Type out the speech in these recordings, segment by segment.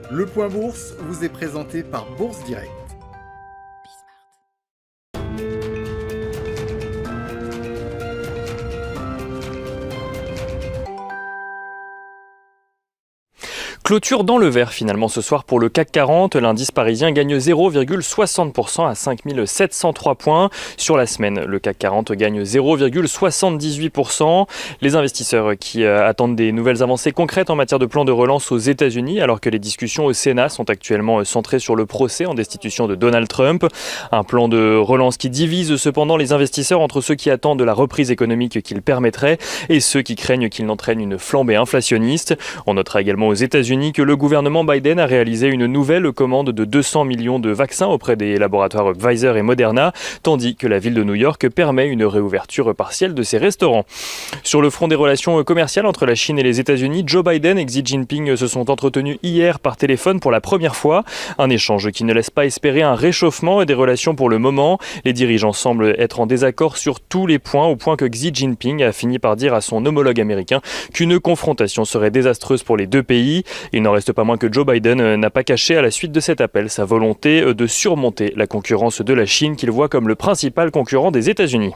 Le Point Bourse vous est présenté par Bourse Direct. Clôture dans le vert finalement ce soir pour le CAC 40. L'indice parisien gagne 0,60% à 5703 points. Sur la semaine, le CAC 40 gagne 0,78%. Les investisseurs qui attendent des nouvelles avancées concrètes en matière de plan de relance aux États-Unis, alors que les discussions au Sénat sont actuellement centrées sur le procès en destitution de Donald Trump. Un plan de relance qui divise cependant les investisseurs entre ceux qui attendent de la reprise économique qu'il permettrait et ceux qui craignent qu'il n'entraîne une flambée inflationniste. On notera également aux États-Unis que le gouvernement Biden a réalisé une nouvelle commande de 200 millions de vaccins auprès des laboratoires Pfizer et Moderna, tandis que la ville de New York permet une réouverture partielle de ses restaurants. Sur le front des relations commerciales entre la Chine et les États-Unis, Joe Biden et Xi Jinping se sont entretenus hier par téléphone pour la première fois. Un échange qui ne laisse pas espérer un réchauffement des relations pour le moment. Les dirigeants semblent être en désaccord sur tous les points, au point que Xi Jinping a fini par dire à son homologue américain qu'une confrontation serait désastreuse pour les deux pays. Il n'en reste pas moins que Joe Biden n'a pas caché à la suite de cet appel sa volonté de surmonter la concurrence de la Chine qu'il voit comme le principal concurrent des États-Unis.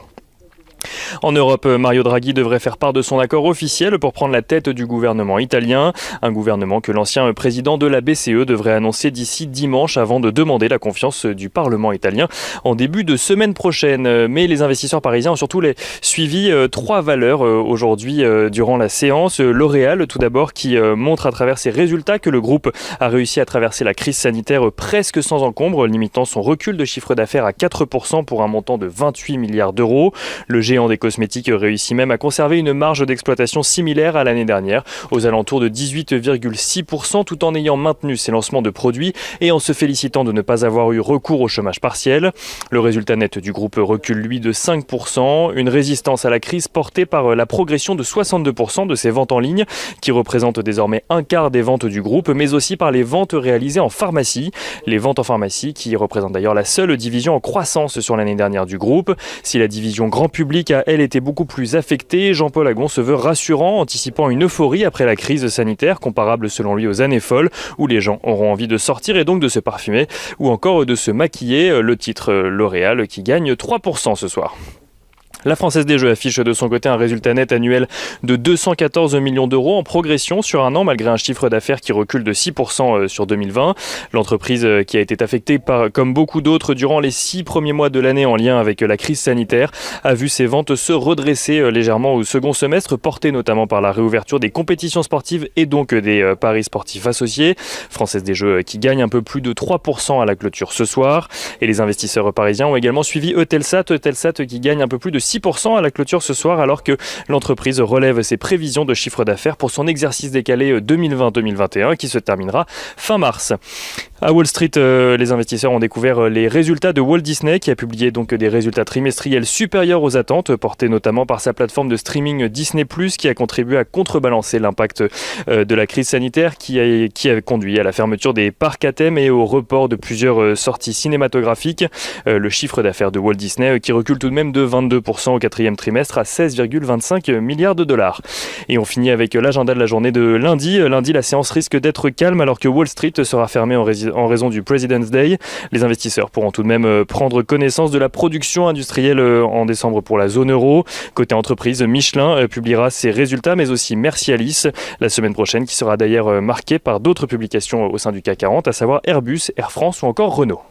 En Europe, Mario Draghi devrait faire part de son accord officiel pour prendre la tête du gouvernement italien. Un gouvernement que l'ancien président de la BCE devrait annoncer d'ici dimanche avant de demander la confiance du Parlement italien en début de semaine prochaine. Mais les investisseurs parisiens ont surtout suivi trois valeurs aujourd'hui durant la séance. L'Oréal, tout d'abord, qui montre à travers ses résultats que le groupe a réussi à traverser la crise sanitaire presque sans encombre, limitant son recul de chiffre d'affaires à 4% pour un montant de 28 milliards d'euros. Le géant des cosmétiques réussit même à conserver une marge d'exploitation similaire à l'année dernière, aux alentours de 18,6%, tout en ayant maintenu ses lancements de produits et en se félicitant de ne pas avoir eu recours au chômage partiel. Le résultat net du groupe recule, lui, de 5%, une résistance à la crise portée par la progression de 62% de ses ventes en ligne, qui représentent désormais un quart des ventes du groupe, mais aussi par les ventes réalisées en pharmacie. Les ventes en pharmacie qui représentent d'ailleurs la seule division en croissance sur l'année dernière du groupe. Si la division grand public a, elle, été beaucoup plus affectée, Jean-Paul Agon se veut rassurant, anticipant une euphorie après la crise sanitaire, comparable selon lui aux années folles, où les gens auront envie de sortir et donc de se parfumer, ou encore de se maquiller. Le titre L'Oréal qui gagne 3% ce soir. La Française des Jeux affiche de son côté un résultat net annuel de 214 millions d'euros en progression sur un an, malgré un chiffre d'affaires qui recule de 6% sur 2020. L'entreprise, qui a été affectée comme beaucoup d'autres durant les 6 premiers mois de l'année en lien avec la crise sanitaire, a vu ses ventes se redresser légèrement au second semestre, portées notamment par la réouverture des compétitions sportives et donc des paris sportifs associés. Française des Jeux qui gagne un peu plus de 3% à la clôture ce soir. Et les investisseurs parisiens ont également suivi Eutelsat qui gagne un peu plus de 6% à la clôture ce soir, alors que l'entreprise relève ses prévisions de chiffre d'affaires pour son exercice décalé 2020-2021 qui se terminera fin mars. À Wall Street, les investisseurs ont découvert les résultats de Walt Disney, qui a publié donc des résultats trimestriels supérieurs aux attentes, portés notamment par sa plateforme de streaming Disney+, qui a contribué à contrebalancer l'impact de la crise sanitaire qui a conduit à la fermeture des parcs à thème et au report de plusieurs sorties cinématographiques. Le chiffre d'affaires de Walt Disney qui recule tout de même de 22% au quatrième trimestre à 16,25 milliards de dollars. Et on finit avec l'agenda de la journée de lundi. Lundi, la séance risque d'être calme alors que Wall Street sera fermée en raison du President's Day. Les investisseurs pourront tout de même prendre connaissance de la production industrielle en décembre pour la zone euro. Côté entreprise, Michelin publiera ses résultats, mais aussi Mercialis la semaine prochaine, qui sera d'ailleurs marquée par d'autres publications au sein du CAC 40, à savoir Airbus, Air France ou encore Renault.